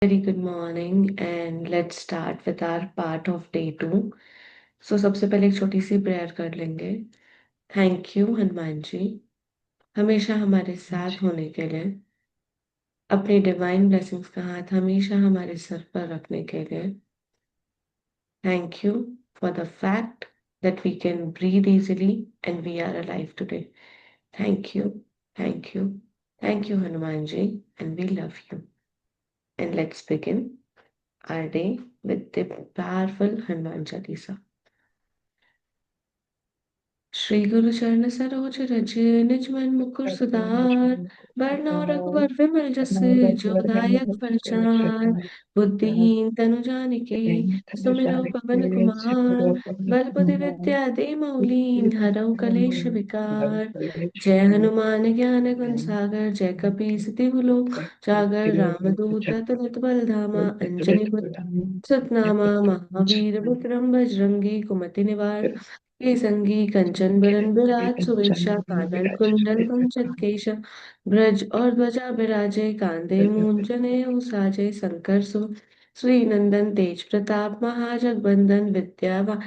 Very good morning and let's start with our part of day 2. सबसे पहले एक छोटी सी प्रेयर कर लेंगे। थैंक यू हनुमान जी, हमेशा हमारे साथ जी, होने के लिए, अपनी डिवाइन ब्लेसिंग्स का हाथ हमेशा हमारे सर पर रखने के लिए। Thank you for the fact that we can breathe easily and we are alive today. Thank you, thank you, thank you Hanuman ji, and we love you. And let's begin our day with the powerful Hanuman Chalisa. Shri गुरु चरण सरोज रज निज मन मुकुर सुधार, बरन और रघुबर विमल जस जो दायक फलचार। बुद्धिहीन तनु जानिके सुमिरौ पवन कुमार, बल बुद्धि विद्या देमौ लीन हरौ कलेश विकार। जय हनुमान ज्ञान गुण सागर, जय कपीस तिहु लोक जागर। रामदूत अतुलित बल धामा, अंजनी सतनामा। महावीर विक्रम बजरंगी, कुमति निवार के संगी। कंचन बरन विराज सुवेशा, कानन कुंडल कुंचित केशा। ब्रज और ध्वजा बिराजे, कांधे मूंज जनेऊ साजे। शंकर सुवन श्री नंदन, तेज प्रताप महाजगबंदन। विद्यावान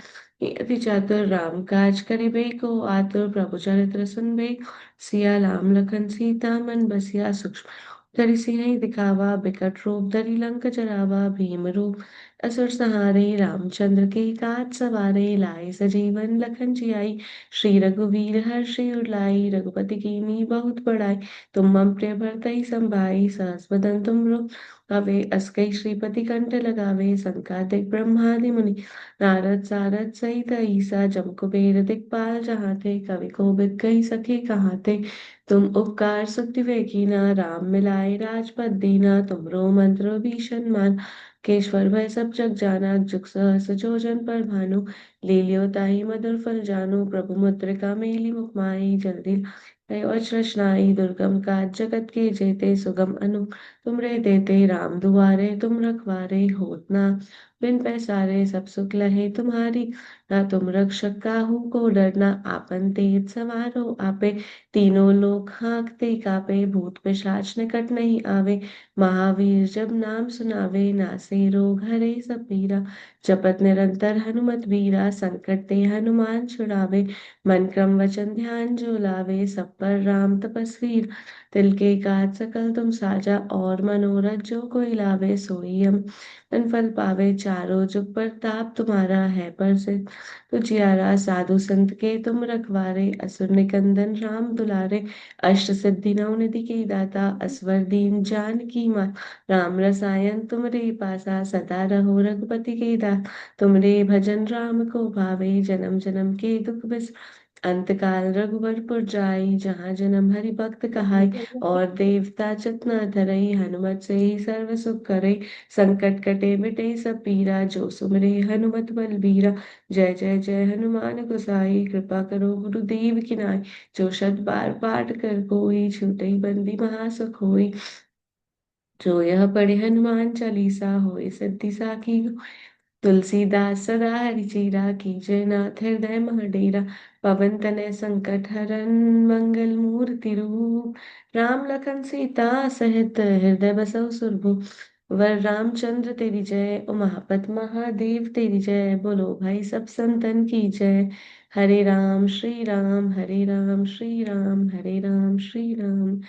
अति चातुर, राम काज करिबे को आतुर। प्रभु चरित्र सुनबे सिया, राम लखन सीता मन बसिया। सूक्ष्म धरि सिंह दिखावा, बिकट रूप धरि लंक जरावा। भीम रूप असुर सहारे, रामचंद्र के काज सवारे। लाए सजीवन लखन जियाई, श्री रघुवीर हर्षि उर लाए। रघुपति कीन्ही बहुत बड़ाई, तुम मम प्रिय भरतहि संभाई। सहस बदन तुम गावे, अस कई श्रीपति कंठ लगावे। संकादिक ब्रह्मादि मुनि नारद सारद सहित ईसा। जम कुबेर दिखपाल जहाँ थे, कवि कोविद कहि सके कहाँ थे। तुम उपकार सुग्रीव कीना, राम मिलाए राजपद दीना। तुमरो मंत्र भीषण मान, केश्वर भय सब जग जाना। जुग सहस जो जन पर भानु, लील्यो ताहि मधुर फल जानु। प्रभु मुद्रिका मेली मुख माहि, जल्दी लाए अचरज नाहि। दुर्गम काज जगत के जेते, सुगम अनु तुमरे देते। राम दुआरे तुम रखवारे, होत न बिन पैसारे। सब सुख लहे तुम्हारी, ना तुम रक्षक काहू को डरना। आपन तेज सवारो आपे, तीनों लोक हाँकते कापे। भूत पिशाच निकट नहीं आवे, महावीर जब नाम सुनावे। नासे रोग हरे सब पीरा, जपत निरंतर हनुमत बीरा। संकट ते हनुमान छुड़ावे, मन क्रम वचन ध्यान जो लावे। सब पर राम तपस्वी, तिल के काज सकल तुम साजा। और मनोरथ जो कोई लावे, सोई हम मन फल पावे। चारों जुग परताप तुम्हारा है प्रसिद्ध, तुझियारा। साधु संत के तुम रखवारे, असुर निकंदन राम दुलारे। अष्ट सिद्धि नौ निधि के दाता, असवर दीन जानकी मां। राम रसायन तुमरे पासा, सदा रहो रघुपति के दास। तुमरे भजन राम को भावे, जन्म जन्म के दुख बिस। अंत काल रघुबरपुर जाई, जहाँ जन्म हरि भक्त कहाई। और देवता चित्त न धरई, हनुमत से ही सर्व सुख करई। संकट कटे मिटे सब पीरा, जो सुमरे हनुमत बलबीरा। जय जय जय हनुमान गोसाई, कृपा करो गुरुदेव की नाई। जो शत बार पाठ कर कोई, छूटई बंदी महासुख होई। जो यह पढ़े हनुमान चालीसा, होए सिद्धि साखी। तुलसीदास सदा हरिचेरा, कीजय नाथ हृदय मह डेरा। पवन तनय संकट हरन, मंगल मूर्ति रूप। राम लखन सीता सहित हृदय बसहु सुरभूप। वर रामचंद्र तेरी जय, उमापत महादेव तेरी जय। बोलो भाई सब संतन की जय। हरे राम श्री राम, हरे राम श्री राम, हरे राम श्री राम।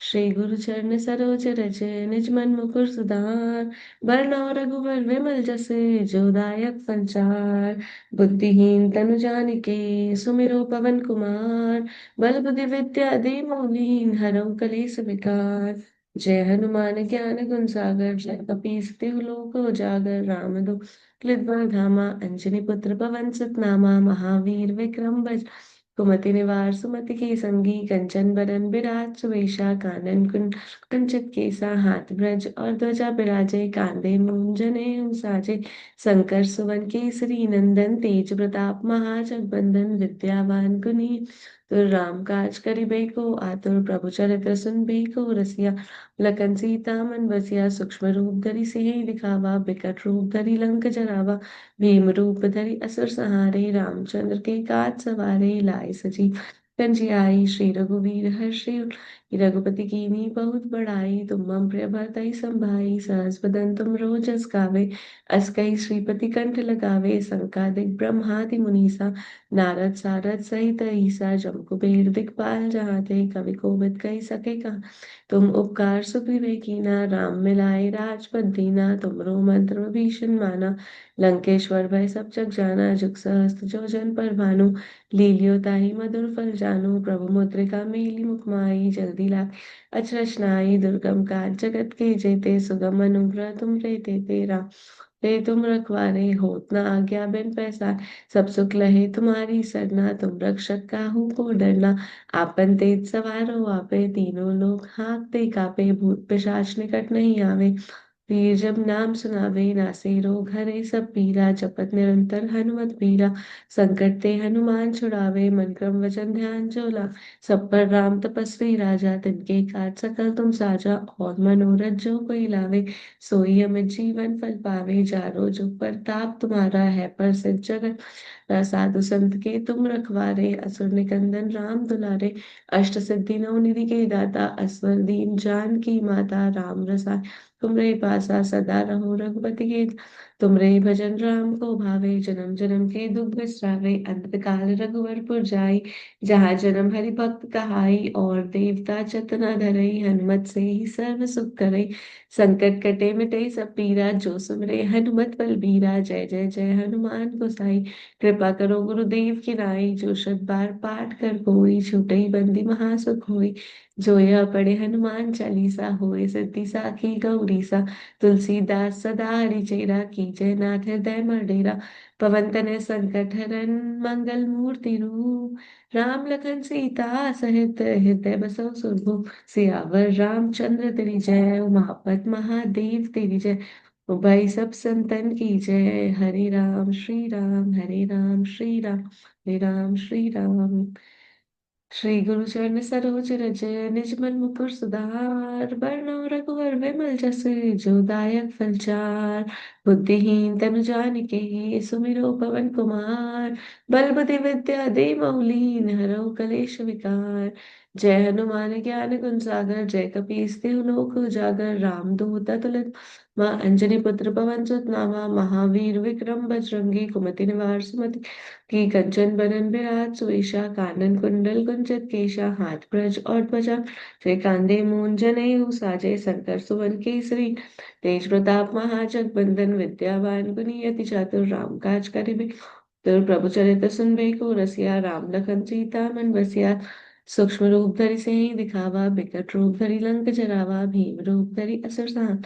श्री गुरु चरण सरोज रज निज मन मुकुर सुधार, बरनौ रघुबर विमल जसे। जो दायक संचार, बुद्धिहीन तनु जानिके सुमिरो पवन कुमार। बल बुद्धि विद्या देमु लीन हरौ कलेस विकार। जय हनुमान ज्ञान गुण सागर, जय कपीस तिहु लोक उजागर। रामदूत धामा, अंजनी पुत्र पवन सुत नामा। महावीर विक्रम बज कुमति निवार सुमति के संगी। कंचन बरन बिराज सुवेशा, कानन कुंचित केसा। हाथ ब्रज और ध्वजा बिराजे, कांधे मूंज जनेऊ साजे। शंकर सुवन केसरी नंदन, तेज प्रताप महाजगबंदन। विद्यावान गुणी तुर राम काज करिबे को आतुर। प्रभु चरित्र सुनबे को रसिया, लखन सीता मन बसिया। सूक्ष्म रूप धरि सिंह दिखावा, बिकट रूप धरि लंक जरावा। भीम रूप धरि असुर संहारे, रामचंद्र के काज सवारे। लाए सजीव कंजियाई, श्री रघुवीर हर्षि रघुपति कीन्ही बहुत बड़ाई, तुम मम प्रिय भरतहि संभाई। सहस बदन तुम रोजस गावे, अस कहि श्रीपति कंठ लगावे। संकादिक ब्रह्मादि मुनीसा, नारद सारद सहित ईसा। जम कुबेर दिखपाल जहाँ ते, कवि कोविद कहि सके कहाँ। तुम उपकार सुग्रीव कीना, राम मिलाए राजपद दीना। तुमरो मंत्र विभीषण माना, लंकेश्वर भय सब जग जाना। जुग सहस्त्र जो जन पर भानु, लील्यो ताहि मधुर फल जानु। प्रभु मुद्रिका मेली मुख माहि, जल्दी लांघ अचरज नाहि। दुर्गम काज जगत के जेते, सुगम अनुग्रह तुम रे तेरा। ते तुम रखवारे होत न आज्ञा बिन पैसार। सब सुख लहे तुम्हारी सरना, तुम रक्षक काहू को डरना। आपन तेज सवारो आपे, तीनों लोग हाँकते कापे। भूत पिशाच निकट नहीं आवे, वीर जब नाम सुनावे। नासे रोग हरे सब पीरा, जपत निरंतर हनुमत बीरा। संकट ते हनुमान छुड़ावे, मन क्रम वचन ध्यान जो ला। सब पर राम तपस्वी राजा, तिनके काज सकल तुम साजा। और मनोरथ जो कोई लावे, सोई अमित जीवन फल पावे। चारों जुग परताप तुम्हारा है, प्रसिद्ध जगत साधु संत के तुम रखवारे। असुर निकंदन राम दुलारे, अष्ट सिद्धि नौ निधि के दाता। असवर दीन जान की माता, राम रसाय तुमरे पासा सदा रहो। रघुपति के तुमरे भजन राम को भावे, जन्म जन्म के दुख बिसरावे। अंत काल रघुवरपुर जाई, जहाँ जन्म हरि भक्त कहाई। और देवता चतना धरई, हनुमत से ही सर्व सुख करई। संकट कटे मिटे सब पीरा, जो सुमरे हनुमत बल बीरा। जय जय जय हनुमान गोसाई, कृपा करो गुरुदेव की नाई। जो शत बार पाठ कर कोई, छूटई बंदी महासुख होई। जो यह पढ़े हनुमान चालीसा, होए सिद्धि साखी गौरीसा। तुलसीदास सदा हरिचेरा, कीजय नाथ हृदय मर्डेरा। पवन तनय संकट हरन, मंगल मूर्ति रूप। राम लखन सीता सहित, हृदय बसौ सुरभूप। सियावर रामचंद्र तेरी जय, उमापत महादेव तेरी जय। ओ भाई सब संतन की जय। हरे राम श्री राम, हरे राम श्री राम, हरे राम श्री राम। श्री गुरु चरण सरोज रज, निज मन मुकुर सुधार। बरनउँ रघुवर विमल जस, जो दायक फलचार। बुद्धिहीन तनु जानिके, सुमिरो पवन कुमार। बल बुद्धि विद्या देहु मोहिं, हरऊ कलेश विकार। जय हनुमान ज्ञान गुण सागर, जय कपीस तिहु लोक उजागर। रामदूत अतुलित मां अंजनी पुत्र पवन सुत नामा। महावीर विक्रम बजरंगी, कुमति निवार सुमति की। कंचन बरन बिराज सुवेशा, कानन कुंडल कुंचित केशा। हाथ ब्रज और ध्वजा, जय कांधे मूंज जनेऊ साजे। शंकर सुवन केसरी, तेज प्रताप महाजगबंदन। विद्यावान गुणी अति चातुर, राम काज करिबे तुर। प्रभु चरित्र सुनबे को रसिया, राम लखन सीता मन बसिया। सूक्ष्म रूप धरि सिंह दिखावा, बिकट रूप धरि लंक जरावा। भीम रूप धरि असुर सहारा,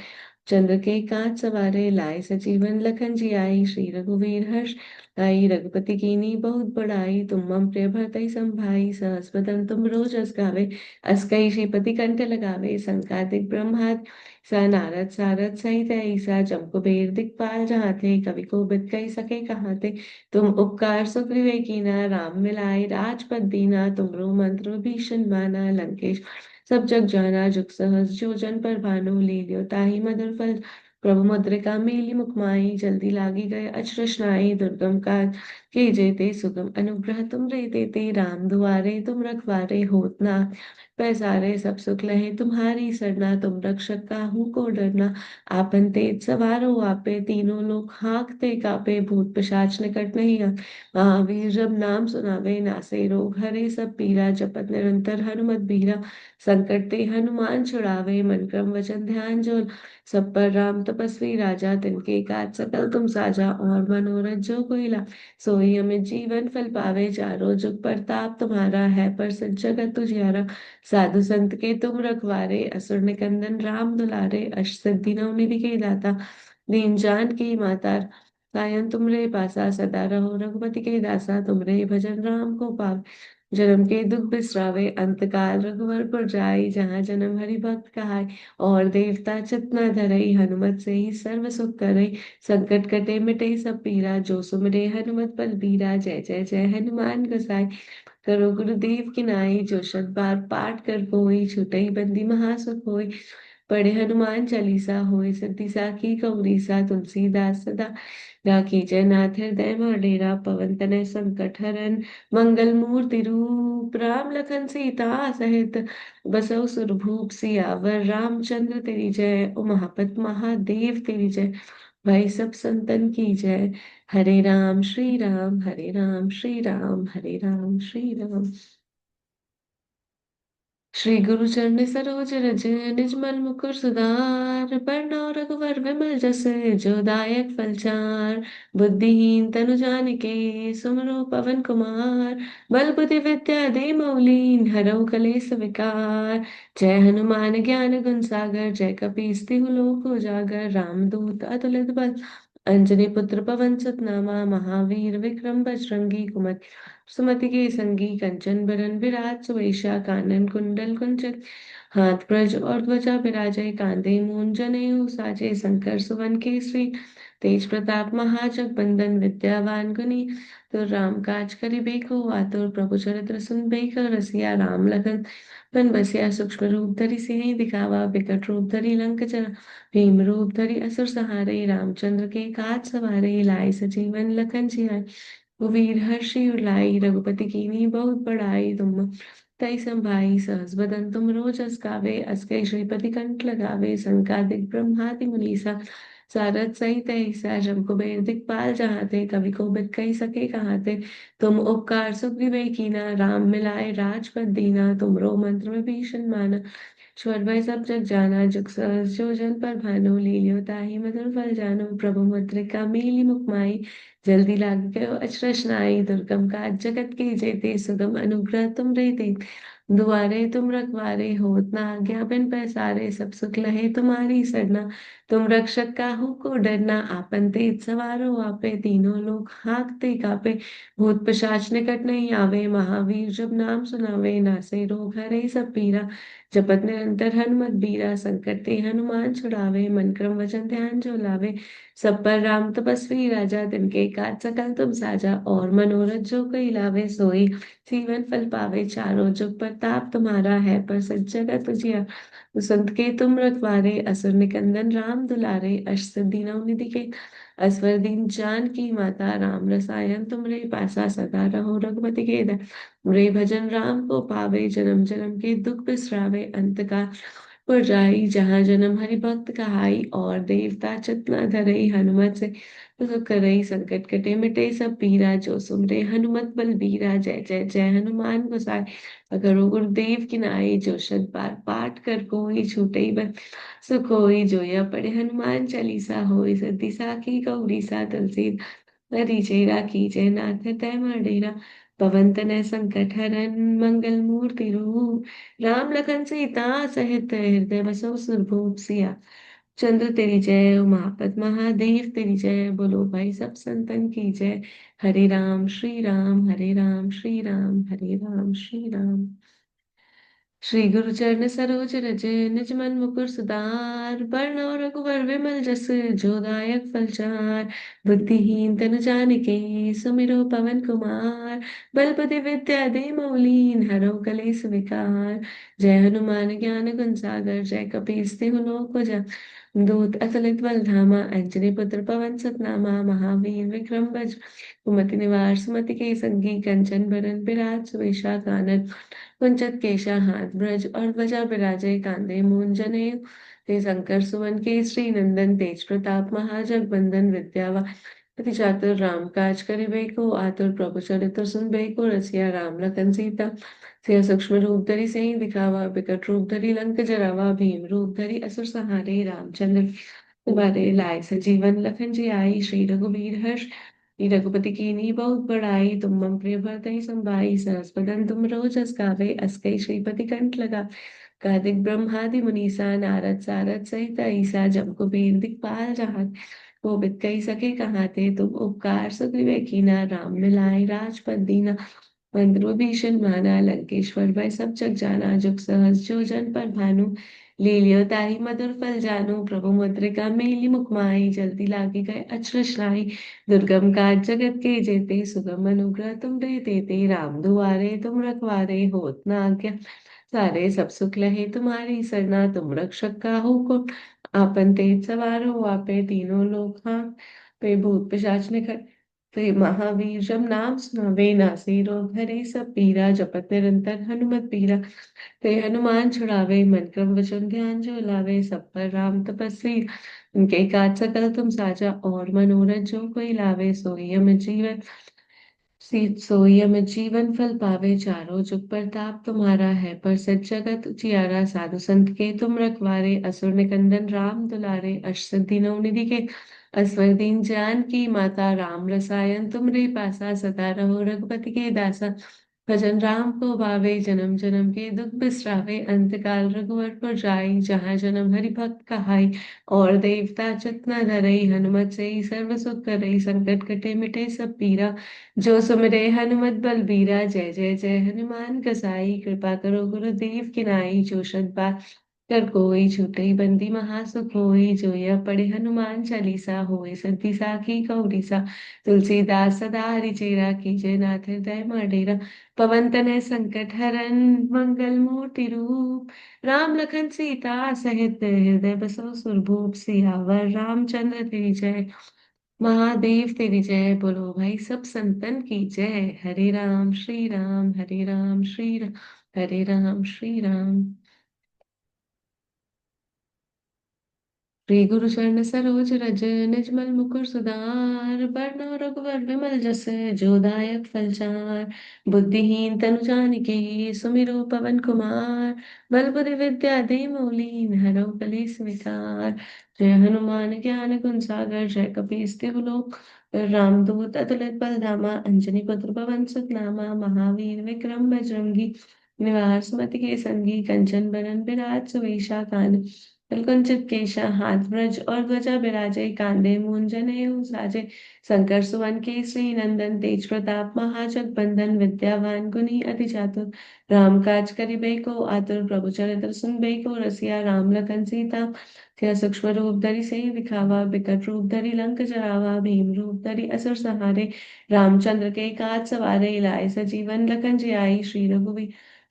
चंद्र के काज सवारे। लाए सजीवन लखन जियाई, श्री रघुवीर हर्ष आई। रघुपति कीन्ही बहुत बड़ाई, तुम मम प्रिय भरतहि संभाई। सहस बदन तुम रोज अस गावे, अस कहि श्रीपति कंठ लगावे। संकादिक ब्रह्मादि सा, नारद सारद सहित ऐसा। जम कुबेर दिखपाल जहाँ ते, कवि कोविद कहि सके कहाँ ते। तुम उपकार सुग्रीव कीना, राम मिलाए राजपद दीना। तुमरो मंत्र विभीषण माना, लंकेश सब जग जाना। जुग सहस जो जन पर भानु, लील्यो ताहि मधुर फल। प्रभु मुद्रिका मेली मुख माहि, जल्दी लागी गए अचरज नाहि। दुर्गम काज के जेते, सुगम अनुग्रह तुम रे देते। राम दुआरे तुम रखवारे, होत न पैसारे। सब सुख लहे तुम्हारी सरना, तुम रक्षक काहू को डरना। आपन तेज सवारो आपे, तीनों लोग हाँकते कापे। भूत पिशाच निकट नहीं आ, महावीर जब नाम सुनावे। नासे रोग हरे सब पीरा, जपत निरंतर हनुमत बीरा। संकट ते हनुमान छुड़ावे, मन क्रम वचन ध्यान जो। सब पर राम तपस्वी राजा, तिनके काज सकल तुम साजा। और मनोरथ जो कोई ला, सोई अमित जीवन फल पावे। चारों जुग परताप तुम्हारा है, प्रसिद्ध जगत तुझियारा। साधु संत के तुम रखवारे, असुर निकंदन राम दुलारे। अष्ट सिद्धि नौ निधि के दाता, दीन जान की माता। कायन तुमरे पासा, सदा रहो रघुपति के दासा। तुमरे भजन राम को पाव, जन्म के दुख बिसरावे। अंत काल रघुवर पुर जाई, जहाँ जन्म हरि भक्त कहाई। और देवता चित्त न धरई, हनुमत से ही सर्व सुख करई। संकट कटे मिटे सब पीरा, जो सुमिरे हनुमत बल बीरा। जय जय जय हनुमान गोसाई, करो गुरुदेव की नाई। जो शत बार पाठ कर कोई, छूटई बंदी महासुख होई। पढ़े हनुमान चालीसा होए सिद्धि साखी गौरीसा तुलसीदास सदा राखी जय नाथ हृदय डेरा पवन तनय संकट हरन मंगल मूर्ति रूप राम लखन सीता सहित बसौ सुरभूप सियावर रामचंद्र तेरी जय। उमापत महादेव तेरी जय। भाई सब संतन की जय। हरे राम श्री राम हरे राम श्री राम हरे राम श्री राम। श्री गुरु चरण सरोज रज निज मल मुकुर सुधार बरनौ रघुवर विमल जस जो दायक फलचार। बुद्धिहीन तनु जानिके सुमिरो पवन कुमार बल बुद्धि विद्या दे मौलीन हरौ कलेस विकार। जय हनुमान ज्ञान गुण सागर जय कपीस तिहु लोक उजागर रामदूत अतुलित बल अंजनी पुत्र पवन सुत नामा महावीर विक्रम बजरंगी कुमति सुमति के संगी कंचन बरन विराज सुवेशा कानन कुंडल कुंचित हाथ ब्रज और ध्वजा विराजय कांधे मूंज जनेऊ साजे शंकर सुवन केसरी तेज प्रताप महाजगबंदन विद्यावान गुनी तो राम काज करिबेको आतुर प्रभु चरित्र सुनबेको रसिया राम लखन बन बसिया सूक्ष्म रूप धरि सिंह दिखावा विकट रूप धरि लंक जरा भीम रूप धरि असुर सहारे रामचंद्र के काज सवारे लाए सजीवन लखन जियाए। कुबीर हर्षि उर रघुपति कीन्ही बहुत बड़ाई तुम तई संभाई सहस बदन तुम रोज अस गावे अस कई श्रीपति कंठ लगावे संकादिक ब्रह्मादि मुनीसा सारद सहित ऐसा जब कुबेर दिखपाल जहाते कवि को बिद कही सके कहाते। तुम उपकार सुग्रीव कीना राम मिलाए राजपद दीना तुमरो मंत्र में भीषण माना स्वर भय सब जग जाना जुग सहज जो जन पर भानु लील्यो ताहि मधुर फल जानु प्रभु मुद्रिका मीली मुखमाई जल्दी लाग गयो अचरज नाई दुर्गम काज जगत के जेते सुगम अनुग्रह तुम रे ते दुआरे तुम रखवारे होत न आज्ञा बिन पैसारे सब सुख लहे तुम्हारी सरना तुम रक्षक काहू को डरना आपन तेज सवारो आपे तीनों लोग हाँकते कापे भूत पिशाच निकट नहीं आवे महावीर जब नाम सुनावे नासे रोग हरे सब पीरा जपत निरंतर हनुमत बीरा संकट ते हनुमान छुड़ावे मन क्रम वचन ध्यान जो लावे सब पर राम तपस्वी राजा तिनके काज सकल तुम साजा और मनोरथ जो कोई लावे सोई जीवन फल पावे चारों जुग प्रताप तुम्हारा है पर जगत उजिया संत के तुम रखवारे असुर निकंदन राम दुलारे अष्ट दीनों निधि के असवर दीन जान की माता राम रसायन तुमरे पासा सदा रहो रघुपति के रे भजन राम को पावे जन्म जन्म के दुख बिसरावे अंत का पर जाई जहाँ जन्म हरि भक्त कहाई और देवता चित न धरई हनुमत से तो करई संकट कटे मिटे सब पीरा जो सुमरे हनुमत बल बीरा जय जय जय हनुमान गोसाई अगर वो गुरुदेव की नाई जो शत बार पाठ कर कोई छूटे बल सुख होई जो या पढ़े हनुमान चालीसा होई सिद्धि साखी गौरी सा तुलसी हरी चेरा की जय नाथ तय डेरा पवन तनय संकट हरन मंगल मूर्ति रूप राम लखन सीता सहित हृदय बसो सुरभूप सिया चंद्र तेरी जय उमापत महादेव तेरी जय बोलो भाई सब संतन की जय। हरे राम श्री राम हरे राम श्री राम हरे राम श्री राम। श्री गुरु चरण सरोज रज निज मन मुकुर सुधार बरनौ रघुवर विमल जस जो दायक फलचार। बुद्धिहीन तनु जानिके सुमिरो पवन कुमार बल बुद्धि विद्या दे मौलीन हरौ कलेस विकार। जय हनुमान ज्ञान गुण सागर जय कपीस तिहु लोक दूत अतुलित बल धामा अंजनी पुत्र पवन सुत नामा महावीर विक्रम बज कुमति निवार सुमति के संगी कंचन बरन बिराज सुवेशा कानन कुंचित केशा हाथ ब्रज और ध्वजा विराजय कांधे मूंज जनेऊ ते शंकर सुवन केसरी नंदन तेज प्रताप महाजगबंदन विद्यावा अति चातुर राम काज करिबेको आतुर प्रभु चरित्र सुनबेको रसिया राम लखन सीता सिया सूक्ष्म रूप धरि सिंह दिखावा विकट रूप धरि लंक जरावा भीम रूप धरि असुर संहारे रामचंद्र तुम्हारे लाए सजीवन लखन जी आई श्री रघुवीर हर्ष श्री रघुपति कीन्ही बहुत बड़ाई तुम मम प्रिय भरतहि संभाई सहस बदन तुम रोज अस गावे अस कई श्रीपति कंठ लगा कार्तिक ब्रह्मादि मुनीसा नारद सारद सहित ईसा जब कुबेर दिखपाल जहां वो बिद कही सके कहाँ थे तुम उपकार सुग्रीव कीना राम मिलाए राजपद दीना मंद्रो भीषण माना लंकेश्वर भय सब जग जाना जुग सहज जो जन पर भानु लीलियो ताहि मधुर फल जानु प्रभु मुद्रिका मेली मुख माहि जल्दी लागे गए अचरज नाहि दुर्गम काज जगत के जेते सुगम अनुग्रह तुम रे देते राम दुआरे तुम रखवारे होत न आज्ञा सारे सब सुख लहे तुम्हारी सरना, तुम रक्षक काहू को। आपन तेज सवार हो आपे, तीनों लोग हाँ पे भूत पिशाच निकट। ते महावीर जब नाम सुनावे, नासे रोग हरे सब पीरा। जपत निरंतर हनुमत पीरा, ते हनुमान छुड़ावे। मन क्रम वचन ध्यान जो लावे, सब पर राम तपस्वी। उनके काज सकल तुम साजा, और मनोरथ जो कोई लावे। सोई अमित जीवन, सोई अमित जीवन फल पावे। चारों जुग परताप तुम्हारा है, पर जगत उजियारा। साधु संत के तुम रखवारे, असुर निकंदन राम दुलारे। अष्ट नौ निधि के असवर दीन जान की माता। राम रसायन तुमरे पासा, सदा रहो रघुपति के दासा। भजन राम को भावे, जन्म जन्म के दुख बिसरावे। अंत काल रघुवर पुर जाई, जहाँ जन्म हरि भक्त कहाई। और देवता चित्त न धरई, हनुमत से ही सर्व सुख करई। संकट कटे मिटे सब पीरा, जो सुमिरे हनुमत बलबीरा। जय जय जय हनुमान गोसाई, कृपा करो गुरुदेव की नाई। जो शत बार कर कोई, छूटई बंदी महासुख होई। जो यह पढ़े हनुमान चालीसा, होए सिद्धि साखी गौरीसा। तुलसीदास सदा हरिचेरा, कीजय नाथ हृदय मडेरा। पवन तनय संकट हरन, मंगल मूर्ति रूप। राम लखन सीता सहित, हृदय बसो सुरभूप। सियावर रामचंद्र तेरी जय, महादेव तेरी जय। बोलो भाई सब संतन की जय। हरे राम श्री राम, हरे राम श्री राम, हरे राम श्री राम। श्री गुरु चरण सरोज रज, निजमल मुकुर सुधार। बरनउँ रघुवर विमल जस, जो दायक फलचार। बुद्धिहीन तनु जानिके, सुमिरो पवन कुमार। बल बुद्धि विद्या देहु लीन, हरउ कलेस विकार। जय हनुमान ज्ञान गुण सागर, जय कपीस तिहु लोक। रामदूत अतुलित बल धामा, अंजनी पुत्र पवन सुत नामा। महावीर विक्रम बजरंगी, निवार सुमति के संगी। कंचन बरन बिराज सुवेशा, कान कुंचित केशा हाथ ब्रज और ध्वजा बिराजे। कांधे मूंज जनेऊ साजे, शंकर सुवन केसरी नंदन। तेज प्रताप महाजगबंदन, विद्यावान गुणी अति चातुर। राम काज करिबे को आतुर, प्रभु चरित्र सुनबे को रसिया। राम लखन सीता थिया सूक्ष्म रूप धरि सिहि दिखावा। बिकट रूप धरि लंक जरावा, भीम रूप धरि असुर संहारे। रामचंद्र के काज सवारे, लाए सजीवन लखन जियाई।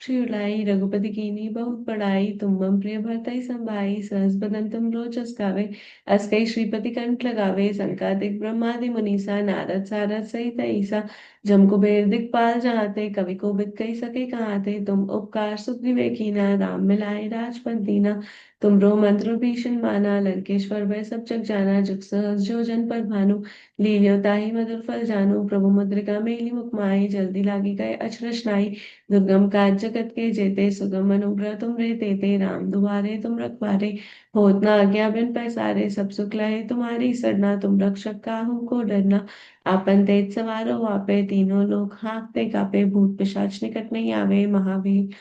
श्री लाई रघुपति कीन्ही बहुत बड़ाई, तुम मम प्रिय भरतहि संभाई। सहस बदन तुम रोजस गावे, अस कई श्रीपति कंठ लगावे। संकादिक ब्रह्मादि मुनीसा, नारद सारद सहित ईसा। जम कुबेर दिखपाल जहाते, कवि कोविद कहि सके कहाते। तुम उपकार सुग्रीव कीना, राम मिलाए राजपद दीना। तुमरो मंत्र भीषण माना, लंकेश्वर भय सब जग जाना। जुग सहस जो जन पर भानु, लील्यो ताहि मधुर फल जानू। प्रभु मुद्रिका मेली मुख माहि, जल्दी लागी गए अचरज नाहि। दुर्गम काज जगत के जेते, सुगम अनुग्रह तुम रे तेते। राम दुआरे तुम रखवारे, होत न आज्ञा बिन पैसारे। सब सुख लहे तुम्हारी सरना, तुम रक्षक काहू को डरना। आपन तेज सवारो आपे, तीनों लोग हाँकते कापे। भूत पिशाच निकट नहीं आवे, महावीर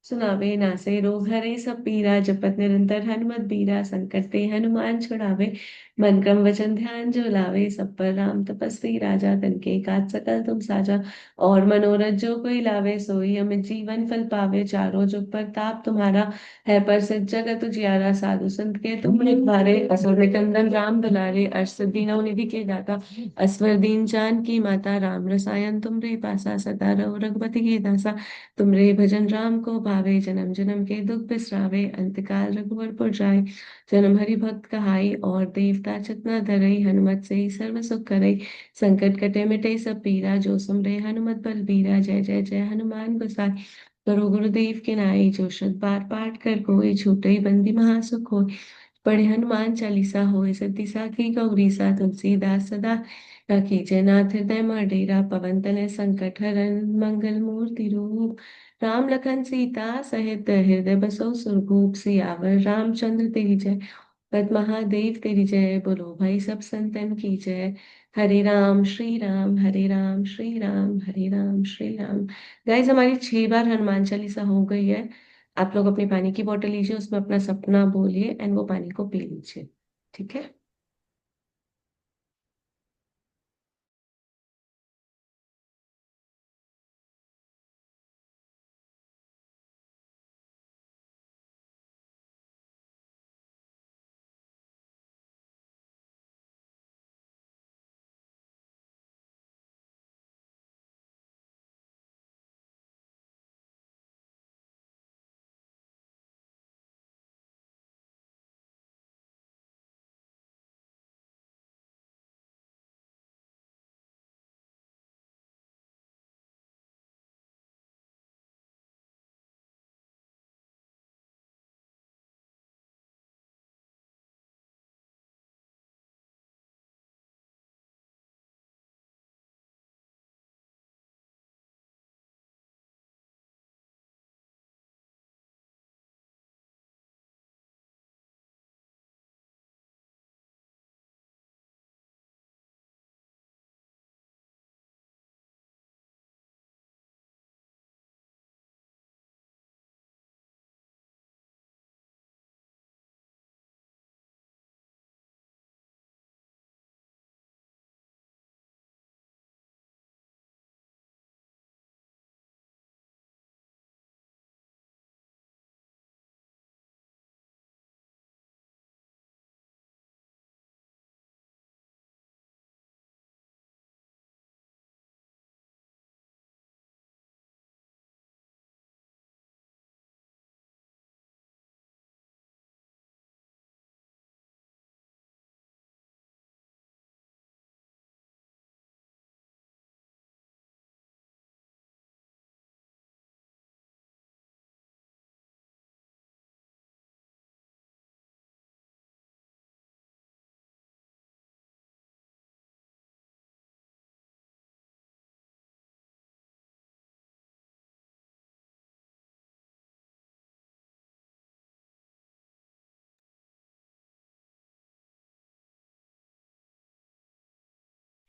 सुनावे नासे रोग हरे सब पीरा। जपत निरंतर हनुमत बीरा, संकट ते हनुमान छुड़ावे। मन क्रम वचन ध्यान जो लावे, सब पर राम तपस्वी राजा। तन के काज सकल तुम साजा, और मनोरथ जो कोई लावे। सोई अमित जीवन फल पावे, चारों जुग परताप तुम्हारा है। प्रसिद्ध जगत उजियारा, साधु संत के तुम रखवारे। असुर निकंदन राम दुलारे, अष्ट सिद्धि नौ निधि के दाता। असवर दीन जान की माता, राम रसायन तुमरे पासा। सदा रहो रघुपति के दासा, तुमरे भजन राम को भावे। जन्म जन्म के दुख बिसरावे, अंत काल रघुवर पुर जाय। जन्म हरि भक्त कहाई, और देवता चित्त न धरई। हनुमत से ही सर्व सुख करई, संकट कटे मिटे सब पीरा। जो सुमरे हनुमत बलबीरा, जय जय जय हनुमान गोसाई। करो गुरुदेव की नाई, जो शत बार पाठ कर कोई। छूटई बंदी महासुख होय, पढ़े हनुमान चालीसा। होय सिद्धि साखी गौरीसा। तुलसीदास सदा राखी, जयनाथ हृदय डेरा। पवन तनय संकट हरन, मंगल मूर्ति रूप। राम लखन सीता सहित, हृदय बसो सुरभूप। सियावर रामचंद्र तेरी जय, पद महादेव तेरी जय। बोलो भाई सब संतन की जय। हरे राम श्री राम, हरे राम श्री राम, हरे राम श्री राम। गाइस हमारी 6 बार हनुमान चालीसा हो गई है। आप लोग अपनी पानी की बोतल लीजिए, उसमें अपना सपना बोलिए एंड वो पानी को पी लीजिए। ठीक है।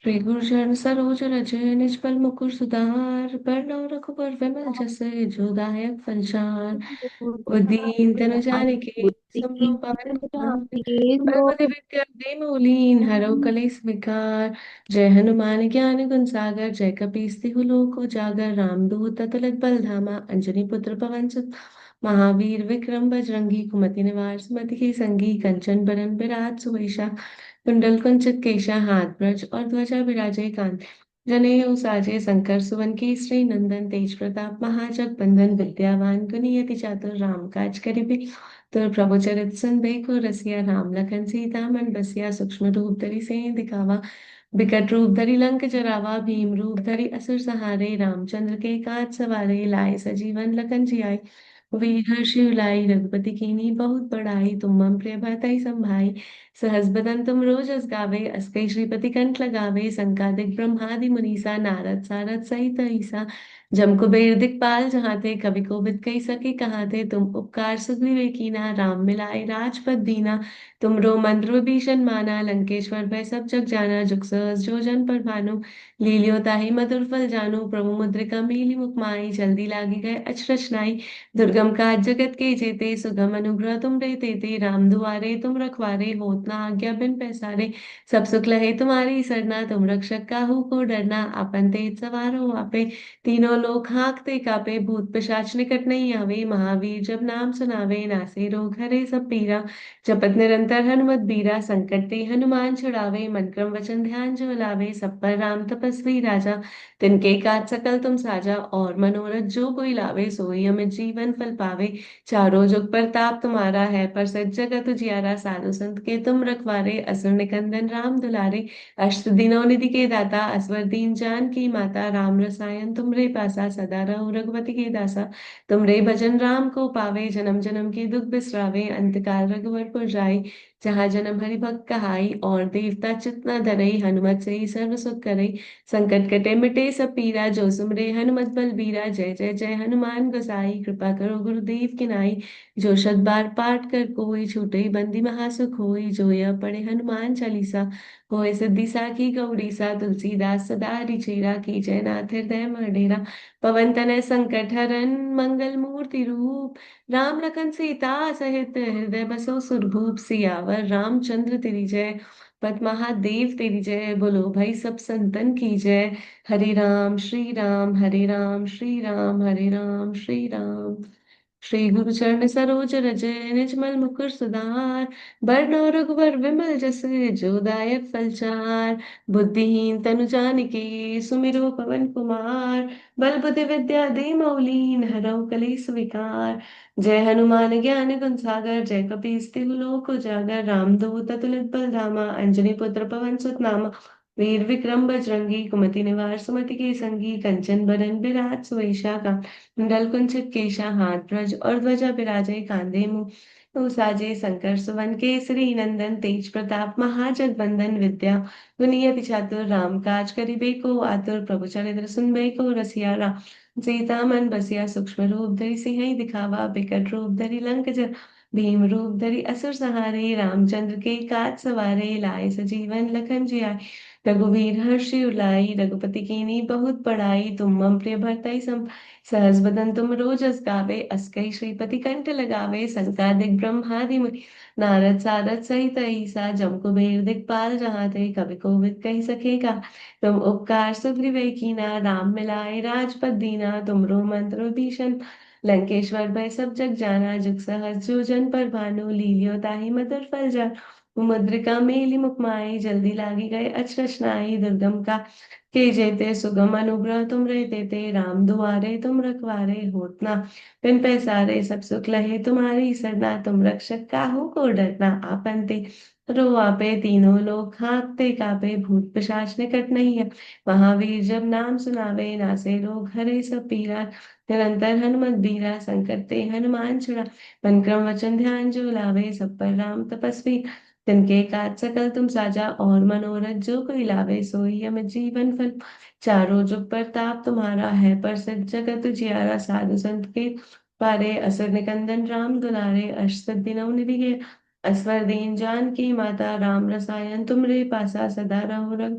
श्री गुरु चरण सरोज रज निज पल मुकुर सुधार, बरनउँ रघुबर विमल जसु जो दायक फलचार। बुद्धिहीन तनु जानिके सुमिरौं पवन कुमार, बल बुद्धि विद्या देहु लीन हरौ कलेस विकार। जय हनुमान ज्ञान गुण सागर, जय कपीस तिहु लोक उजागर। रामदूत अतुलित बल धामा, अंजनी पुत्र पवन सुत महावीर विक्रम बजरंगी। कुमति निवार सुमति के संगी, कंचन बरन बिराज सुवेशा। कुंडल कुंचित केशा, हाथ ब्रज और ध्वजा विराजे कांधे। जनेऊ साजे शंकर सुवन केसरी नंदन, तेज प्रताप महाजगबंदन। विद्यावान गुणियति चातुर, राम काज करिबे तुर। प्रभु चरित सुनबे रसिया, राम लखन सीता मन बसिया। सूक्ष्म रूप धरि सिंह दिखावा, विकट रूप धरि लंक जरावा। भीम रूप धरि असुर सहारे, रामचंद्र के काज सवारे। लाए सजीवन लखन जियाए, वीर हर्षि उलाए। रघुपति कीन्ही बहुत बड़ाई, तुम मम प्रिय भरतहि संभाई। सहस बदन तुम रोजस गावे, अस कई श्रीपति कंठ लगावे। संकादिक ब्रह्मादि मुनीसा, नारद सारद सहित ईसा। जम कुबेर दिखपाल जहाँ थे, कवि कोविद कही सके कहाँ थे। तुम उपकार सुग्रीव कीना, राम मिलाए राजपद दीना। तुमरो मंत्र विभीषण माना, लंकेश्वर भय सब जग जाना। जुग सहस जो जन पर भानु, लील्यो ताहि मधुर फल जानु। प्रभु मुद्रिका मेलि मुख माहि, जल्दी लागी गए अचरज नाहि। दुर्गम काज जगत के जेते, सुगम अनुग्रह तुम रे तेते। राम दुआरे तुम रखवारे, होत न आज्ञा बिन पैसारे। सब सुख लहे तुम्हारी सरना, तुम रक्षक काहू को डरना। आपन तेज सवार हो आपे, तीनों लोग हाँकते कापे। भूत पिशाच निकट नहीं आवे, महावीर जब नाम सुनावे। नासे रोग हरे सब पीरा, जपत निरंतर हनुमत बीरा। संकट ते हनुमान छुड़ावे, मन क्रम वचन ध्यान जो लावे। सब पर राम तपस्वी राजा, तिनके काज सकल तुम साजा। और मनोरथ जो कोई लावे, सोई अमित जीवन फल पावे। चारों जुग परताप तुम्हारा है, प्रसिद्ध जगत उजियारा। साधु संत के तुम रखवारे, असुर निकंदन राम दुलारे। अष्ट दिनों निधि के दाता, असवर दीन जान की माता। राम रसायन तुमरे पासा, सदा रहो रघुपति के दासा। तुमरे भजन राम को पावे, जन्म जन्म के दुख बिसरावे। अंत काल रघुवर पुर जाई, जहाँ जन्म हरि भक्त कहाई। और देवता चित्त न धरई, हनुमत से ही सर्व सुख करई। संकट कटे मिटे सब पीरा, जो सुमरे हनुमत बल बीरा। जय जय जय हनुमान गोसाई, कृपा करो गुरुदेव की नाई। जो शत बार पाठ कर कोई, छूटे बंदी महासुख होई। जो यह पढ़े हनुमान चालीसा, होय सिद्धि साखी गौरीसा। तुलसीदास सदा हरिचेरा, की जयनाथ हृदय महडेरा। पवन तनय संकट हरन, मंगल मूर्ति रूप। राम लखन सीता सहित, हृदय बसो सुरभूप। सियावर रामचंद्र तेरी जय, पथ महादेव तेरी जय। बोलो भाई सब संतन की जय। हरे राम श्री राम, हरे राम श्री राम, हरे राम श्री राम। श्री गुरु चरण सरोज रज निज मल मुकुर सुधार, बरनउँ रघुबर विमल जसु जो दायक फलचार। बुद्धिहीन तनु जानिके सुमिरो पवन कुमार, बल बुद्धि विद्या देहु लीन हरउ कलेस विकार। जय हनुमान ज्ञान गुण सागर, जय कपीस तिहु लोक उजागर। रामदूत अतुलित बल धामा, अंजनी पुत्र पवन सुत नामा। वीर विक्रम बजरंगी, कुमति निवार सुमति के संगी। कंचन बरन बिराज सुवेशा, कुंडल कुंचित केशा, हाथ ब्रज और ध्वजा बिराजे कांधे। मुँह साजे शंकर सुवन केसरी नंदन, तेज प्रताप महाजगबंदन। विद्या गुणियति चातुर, राम काज करिबे को आतुर। प्रभु चरित्र सुनबे को रसिया, राम सीता मन बसिया। सूक्ष्म रूप धरि सिंह दिखावा, विकट रूप धरि लंक जर। भीम रूप धरि असुर संहारे, रामचंद्र के काज सवारे। लाए सजीवन लखन जियाए, रघुवीर हर्षि उलाए। रघुपति कीन्ही बहुत बड़ाई, तुम मम प्रिय भरतहि सहस बदन तुम रोजस गावे। अस कहि श्रीपति कंठ लगावे, संकादिक ब्रह्मादि मुनि नारद सारद सहित ईसा। जम कुबेर दिखपाल जहाँ ते, कवि कोविद कहि सकेगा। तुम उपकार सुग्रीव कीना, राम मिलाए राजपद दीना। तुमरो मंत्र विभीषण, लंकेश्वर भय सब जग जाना। जुग सहस जो जन पर भानु, लील्यो ताहि मधुर फल जान। मुद्रिका मेलि मुख माहि, जल्दी लागी गए अचरज नाहि। दुर्गम का के जेते, सुगम अनुग्रह तुम रे देते। राम दुआरे तुम रखवारे, होत न बिन पैसारे। सब सुख लहे तुम्हारी सरना, तुम रक्षक काहू को डरना। आपन ते रो आपे, तीनों लोग हाँकते कापे। भूत पिशाच निकट नहीं है, महावीर जब नाम सुनावे। नासे रोग हरे सब पीरा, निरंतर हनुमत बीरा। संकट ते हनुमान छुड़ा, मन क्रम वचन ध्यान जो लावे। सब पर राम तपस्वी, तिनके काज सकल तुम साजा। और मनोरथ जो कोई लावे, सोई अमित जीवन फल। चारों जुग परताप तुम्हारा है, प्रसिद्ध जगत उजियारा। साधु संत के पारे, असुर निकंदन राम दुलारे। अष्ट दिनौ निधि के असवर दीन जानकी माता, राम रसायन तुमरे पासा, सदा रहो रघ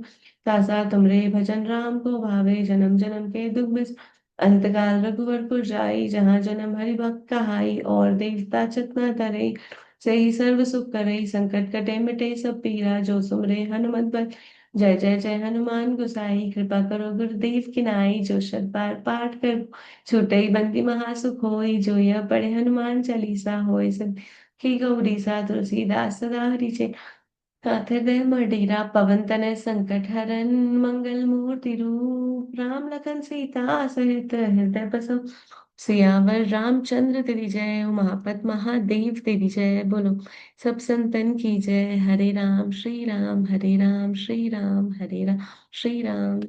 तासा, तुमरे भजन राम को भावे, जन्म जन्म के दुख बिस अंतकाल रघुवर जाई, जहाँ जन्म हरि भक्त कहाई, और देवता चित्त धरे, सही सर्व सुख करे, संकट कटे मिटे सब पीरा, जो सुमरे हनुमत बल। जय जय जय हनुमान गोसाई, कृपा करो गुरुदेव की नाई, जो शत बार पाठ कर छूटई बंदी महासुख होई, जो यह पढ़े हनुमान चालीसा होय सब की गौरी सा, तुलसीदास सदा हरिचे गाथे दे मडीरा, पवन तनय संकट हरन, मंगल मूर्ति रूप, राम लखन सीता सहित हृदय बसो, सियावर रामचंद्र तेरी जय, उमापत महादेव तेरी जय, बोलो सब संतन की जय, हरे राम श्री राम, हरे राम श्री राम, हरे राम श्री राम।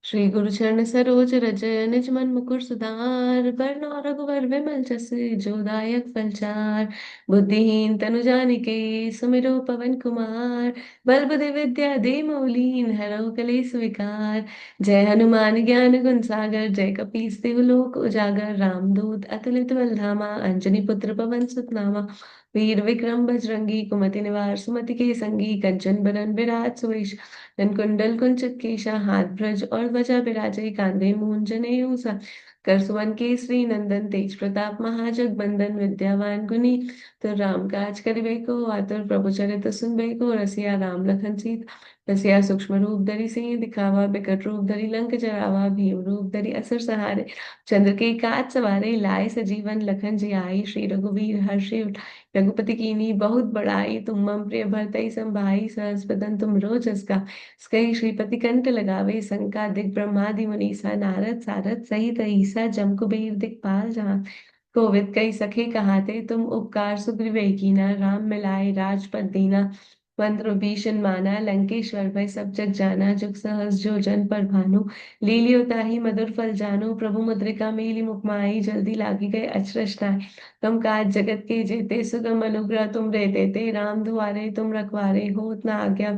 श्री गुरु चरण सरोज रज, निज मन मुकुर सुधार, बरनौ रघुवर विमल जस, जो दायक फलचार, बुद्धिहीन तनु जानिके, सुमिरो पवन कुमार, बल बुद्धि विद्या दे मौलीन, हरहु कलेस विकार, जय हनुमान ज्ञान गुण सागर, जय कपीस तिहु लोक उजागर, रामदूत अतुलित बल धामा, अंजनी पुत्र पवन सुत नामा, वीर विक्रम बजरंगी, कुमति निवार सुमति के संगी, कंचन बरन विराज सुवेश, ननकुंडल कुंचित केशा, हाथ ब्रज और ध्वजा बिराजे, कांधे मूंज जनेऊ सा, कर सुवन केसरी नंदन, तेज प्रताप महाजगबंदन, विद्यावान गुनी तो राम काज करिबे को, आतुर प्रभु चरित सुनबे को, रसिया राम लखन सीता, रसिया सूक्ष्म रूप धरि सिंह दिखावा, बिकट रूप धरि लंक जरावा, भीम रूप धरि असुर सहारे, चंद्र के काज सवारे, लाए सजीवन लखन जी आई, श्री रघुवीर हर्षि रघुपति कीन्ही बहुत बड़ाई, तुम मम प्रिय भरतहि संभाई, सहस बदन तुम रोजस का, स्कई श्रीपति कंठ लगावे, संकादिक ब्रह्मादि मुनीसा, नारद सारद सहित ईसा, जम कुबेर दिखपाल जहाँ, कोविद कई सखे कहाते, तुम उपकार सुग्रीव कीना, राम मिलाए राजपद दीना, मंत्र भीषण माना, लंकेश्वर भय सब जग जाना, जुग सहस जो जन पर भानु, लीलियो ताहि मधुर फल जानु, प्रभु मुद्रिका मेली मुख माहि, जल्दी लागी गए अचरज ताहि, तुम काज जगत के जेते, सुगम अनुग्रह तुम रे देते, राम दुआरे तुम रखवारे, होत न आज्ञा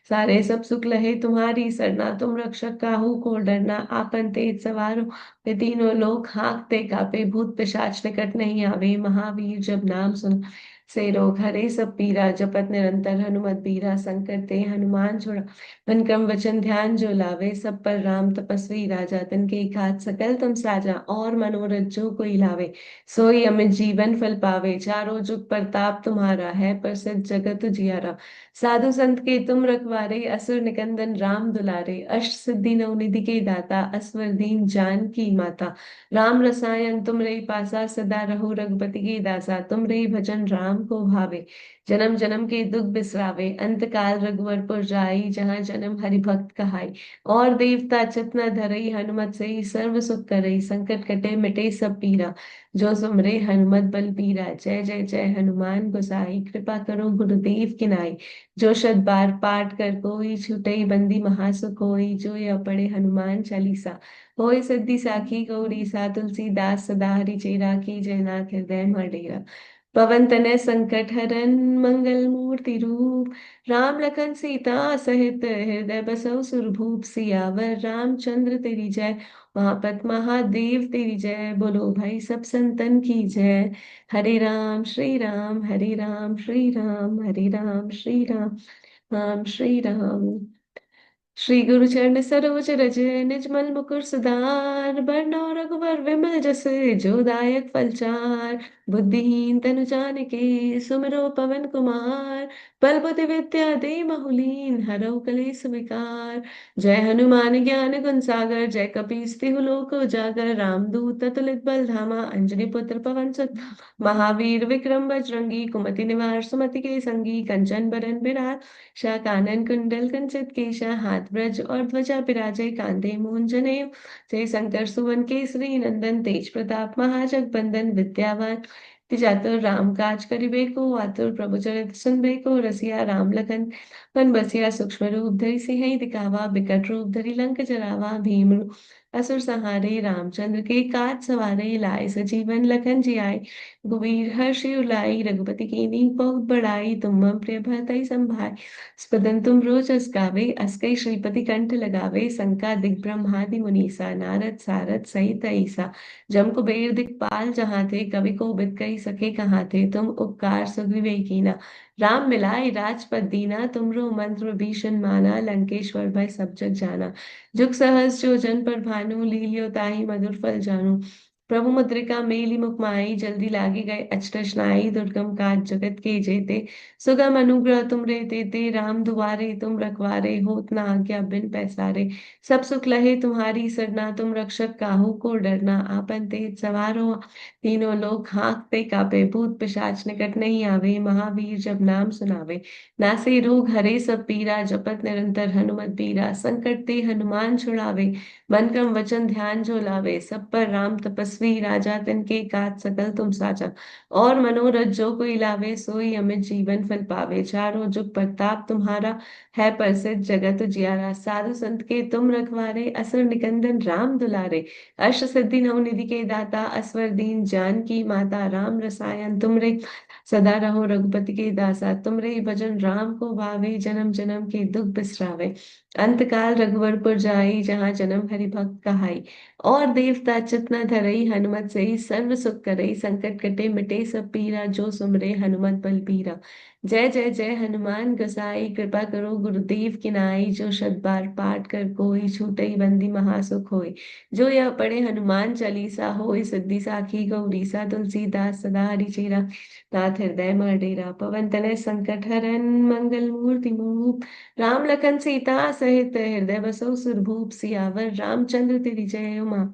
सारे, सब सुख लहे तुम्हारी सरना, तुम रक्षक काहू को डरना, आपन तेज सवारो ये तीनों लोग हाँकते कापे, भूत पिशाच निकट नहीं आवे, महावीर जब नाम सुन से रोग हरे सब पीरा, जपत निरंतर हनुमत बीरा, संकट ते हनुमान छुड़ा, मन क्रम वचन ध्यान जो लावे, सब पर राम तपस्वी राजा, तिनके खात सकल तुम साजा, और मनोरथ जो कोई लावे, सोई अमित जीवन फल पावे, चारों जुग परताप तुम्हारा है, प्रसिद्ध जगत जियारा, साधु संत के तुम रखवारे, असुर निकंदन राम दुलारे, अष्ट सिद्धि नवनिधि के दाता, असवर दीन जान की माता, राम रसायन तुम रे पासा, सदा रहो रघुपति के दासा, तुम रे भजन राम को भावे, जन्म जन्म के दुख बिसरावे, अंत काल रघुवरपुर जाई, जहाँ जन्म हरि भक्त कहाई, और देवता चित न धरई, हनुमत से ही सर्व सुख करई, संकट कटे मिटे सब पीरा, जो सुमरे हनुमत बल बीरा, जय जय जय हनुमान गोसाई, कृपा करो गुरुदेव की नाई, जो शत बार पाठ कर कोई, छूटई बंदी महासुख होई, जो यह पढ़े हनुमान चालीसा, होय सिद्धि साखी गौरी सा, तुलसीदास सदा हरि चेरा, की जयनाथ हृदय मडेरा, पवन तनय संकट हरन, मंगल मूर्ति रूप, राम लखन सीता सहित हृदय बसौ सुरभूप, सियावर रामचंद्र तेरी जय, महापत महादेव तेरी जय, बोलो भाई सब संतन की जय, हरे राम श्री राम, हरे राम श्री राम, हरे राम श्री राम, राम श्री राम। श्री गुरु चरण सरोज रज, निज मल मुकुर सुधार, बरनौ रघुवर विमल जस, जो दायक फलचार, बुद्धिहीन तनु जानिके, सुमिरो पवन कुमार, बल बुद्धि विद्या दे बहुलीन, हरहु कलेस विकार, जय हनुमान ज्ञान गुण सागर, जय कपीस तिहु लोक उजागर, रामदूत अतुलित बल धामा, अंजनी पुत्र पवन सुत, महावीर विक्रम बजरंगी, कुमति निवार सुमति के संगी, कंचन बरन बिराज, कानन कुंडल कंचित केशा, हाथ ब्रज और ध्वजा बिराजे, कांधे मूंज जनेऊ, जय शंकर सुवन केसरी नंदन, तेज प्रताप महाजगबंदन, विद्यावान जातुर राम काज करिबे को, आतुर प्रभु चरित सुनबे को, रसिया राम लखन मन बसिया, सूक्ष्म रूप धरि सिंह दिखावा, बिकट रूप धरि लंक जरावा, भीम असुर संहारे, रामचंद्र के काज सवारे, लाए सजीवन लखन जी आए, रघुवीर हर्षि उलाई, रघुपति कीन्ही बहुत बड़ाई, तुम मम प्रिय भरतहि संभाय। स्पदन तुम रोजस गावे, अस कई श्रीपति कंठ लगावे, संकादिक ब्रह्मादि मुनीसा, नारद सारद सहित ऐसा। जम कुबेर दिखपाल जहाँ थे, कवि कोविद कही सके कहाँ थे, तुम उपकार सुग्रीव कीना। राम मिलाए राजपद दीना, तुमरो मंत्र विभीषण माना, लंकेश्वर भय सब जग जाना। जुग सहस जो जन पर भानु, लील्यो ताहि मधुर फल जानू। प्रभु मुद्रिका मेली मुख माहि, जल्दी लागी गए अचरज नाहि, दुर्गम काज जगत के जेते। सुगम अनुग्रह तुम रे देते, राम दुआरे तुम रखवारे, होत न आज्ञा बिन पैसारे। सब सुख लहे तुम्हारी सरना, तुम रक्षक काहू को डरना। आपन तेज सवार हो तीनों लोग, हाँकते कापे, भूत पिशाच निकट नहीं आवे, महावीर जब नाम सुनावे। नासे रोग हरे सब पीरा, जपत निरंतर हनुमत बीरा। संकट ते हनुमान छुड़ावे, मन क्रम वचन ध्यान जो लावे। सब पर राम तपस्वी राजा, तिनके काज सकल तुम साजा। और मनोरथ जो कोई लावे, सोई अमित जीवन फल पावे। चारों जुग प्रताप तुम्हारा, है प्रसिद्ध जगत उजियारा। साधु संत के तुम रखवारे, असुर निकंदन राम दुलारे। अष्ट सिद्धि नव निधि के दाता, असवर दीन जान की माता। राम रसायन तुमरे, सदा रहो रघुपति के दासा। तुमरे भजन राम को भावे, जन्म जन्म के दुख बिसरावे। अंत काल रघुवरपुर जाई, जहाँ जन्म हरि भक्त कहाई। और देवता चित्त न धरई, हनुमत से सर्व सुख करई। संकट कटे मिटे सब पीरा, जो सुमरे हनुमत बल बीरा। जय जय जय हनुमान गोसाई, कृपा करो गुरुदेव की नाई। जो शत बार पाठ कर कोई, छूटई बंदी महासुख होय। जो यह पढ़े हनुमान चालीसा, होय सिद्धि साखी गौरीसा। तुलसीदास सदा हरि चेरा, नाथ हृदय मह डेरा। पवन तनय संकट हरन, मंगल मूर्ति रूप। राम लखन सीता सहित, हृदय बसो सुरभूप। सियावर रामचंद्र तेरी जय, उमा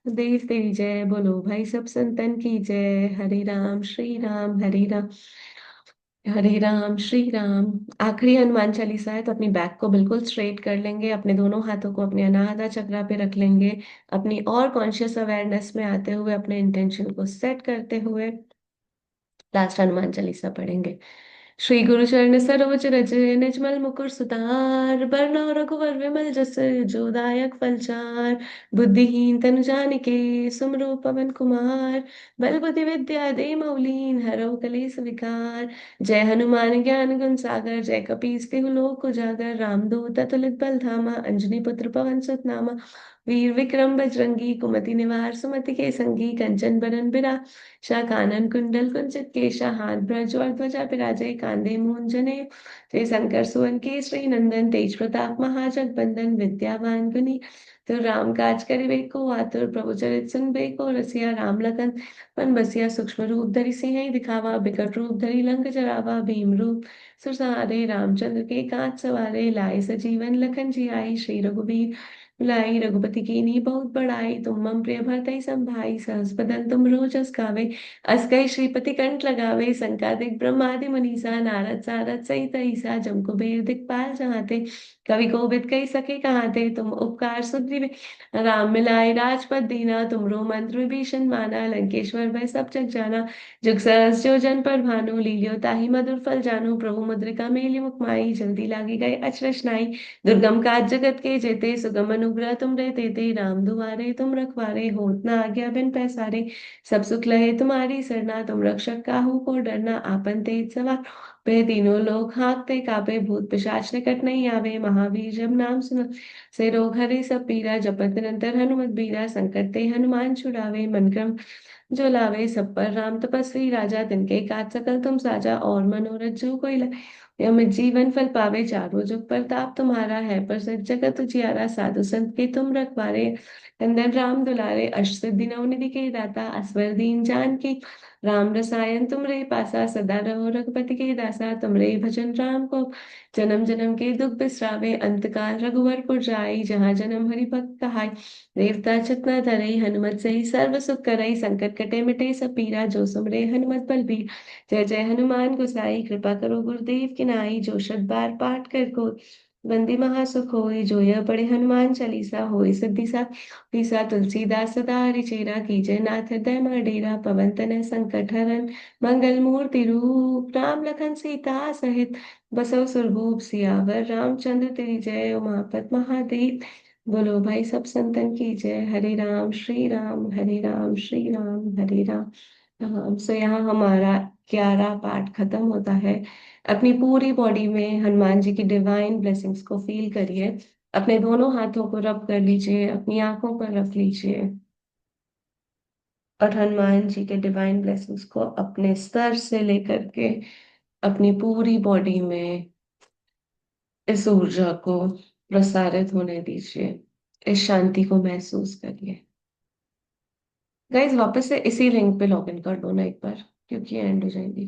देव तेरी जय। बोलो भाई सब संतन की जय। हरे राम श्री राम हरे राम, हरे राम श्री राम। आखिरी हनुमान चालीसा है, तो अपनी बैक को बिल्कुल स्ट्रेट कर लेंगे, अपने दोनों हाथों को अपने अनाहदा चक्रा पे रख लेंगे। अपनी और कॉन्शियस अवेयरनेस में आते हुए, अपने इंटेंशन को सेट करते हुए लास्ट हनुमान चालीसा पढ़ेंगे। श्री गुरु चरण सरोज रज, निजमल मुकुर सुधार। बरनौ रघुवर विमल जस, जो दायक फलचार। बुद्धिहीन तनु जानिके, सुमरो पवन कुमार। बल बुद्धि विद्या दे मौलीन, हरौ कलेस विकार। जय हनुमान ज्ञान गुण सागर, जय कपीस तिहु लोक उजागर। रामदूत अतुलित बल धामा, अंजनी पुत्र पवन सुत नामा। वीर विक्रम बजरंगी, कुमति निवार सुमति के संगी। कंचन बरन बिराजा, कानन कुंडल कुंचित केशा। हाथ ब्रज और ध्वजा विराजे, कांधे मूंज जने। जय शंकर सुवन केसरी नंदन, तेज प्रताप महाजगबंदन। विद्यावान गुनी तो राम काज करिबे को आतुर, प्रभु चरित सुनबे को रसिया। राम लखन पन बसिया, सूक्ष्म रूप धरि सिंह दिखावा। बिकट रूप धरि लंक जरावा, भीम रूप सुरसहारे। रामचंद्र के काज सवारे, लाए सजीवन लखन जियाई। श्री रघुवीर लाई, रघुपति कीन्ही बहुत बड़ाई। तुम मम प्रिय भरतहि संभाई, सहस बदन तुम रोजस गावे। अस कहि श्रीपति कंठ लगावे, संकादिक ब्रह्मादि मुनीसा। नारद सारद सहित ऐसा, जम कुबेर दिखपाल जहाँ ते। कवि कोविद कही सके कहाँ थे, तुम उपकार सुग्रीव। राम मिलाए राजपद दीना, तुमरो मंत्र विभीषण माना। लंकेश्वर भय सब जग जाना, जुग सहस जो जन पर भानु। लील्यो ताहि मधुर फल जानू, प्रभु मुद्रिका मेली मुख माहि। जल्दी लागी गए अचरज नाहि, दुर्गम काज जगत के जेते। सुगम अनुग्रह तुम रे देते, राम दुआरे तुम रखवारे। होत न आज्ञा बिन पैसारे, सब सुख लहे तुम्हारी सरना। तुम रक्षक काहू को डरना, आपन तेज सवार पे तीनों लोग हाँकते कापे। भूत पिशाच निकट नहीं आवे, महावीर जब नाम सुना से रोग हरे सब पीरा। जपत निरंतर हनुमत बीरा, संकट ते हनुमान छुड़ावे। मन क्रम जो लावे, सब पर राम तपस्वी राजा। तिनके काज सकल तुम साजा, और मनोरथ जो कोई लावे, अमित जीवन फल पावे। चारों जुग प्रताप तुम्हारा, है प्रसिद्ध जगत उजियारा। साधु संत के तुम रखवारे, नंदन राम दुलारे। अष्ट सिद्धि नवनिधि के दाता, असवर दीन जान की। राम रसायन तुमरे पासा, सदा रहो रघुपति के दासा। तुमरे भजन राम को, जन्म जन्म के दुख बिसरावे। अंत काल रघुवरपुर जाई, जहाँ जन्म हरि भक्त कहाई। देवता चित्त न धरई, हनुमत से सर्व सुख करई। संकट कटे मिटे सब पीरा, जो सुमरे हनुमत बलबीर। जय जय हनुमान गोसाई, कृपा करो गुरुदेव की नाई। जो शत बार पाठ कर को, बंदी महासुख होय। जो यह पढ़े हनुमान चालीसा, होय सिद्धि सा पीसा। तुलसीदास सदा हरिचेरा, कीजय नाथ हृदय मह डेरा। पवन तनय संकट हरन, मंगल मूर्ति रूप। राम लखन सीता सहित, बसव सुरभूप। सियावर रामचंद्र तेरी जय, उमापत महादेव। बोलो भाई सब संतन की जय। हरे राम श्री राम हरे राम श्री राम हरे राम। हाँ, सो यहाँ हमारा 11 पार्ट खत्म होता है। अपनी पूरी बॉडी में हनुमान जी की डिवाइन ब्लेसिंग्स को फील करिए। अपने दोनों हाथों को रब कर लीजिए, अपनी आंखों पर रख लीजिए, और हनुमान जी के डिवाइन ब्लेसिंग्स को अपने सर से लेकर के अपनी पूरी बॉडी में इस ऊर्जा को प्रसारित होने दीजिए। इस शांति को महसूस करिए। गाइज वापस से इसी लिंक पे लॉग इन कर दो ना एक बार, क्योंकि एंड हो जाएगी।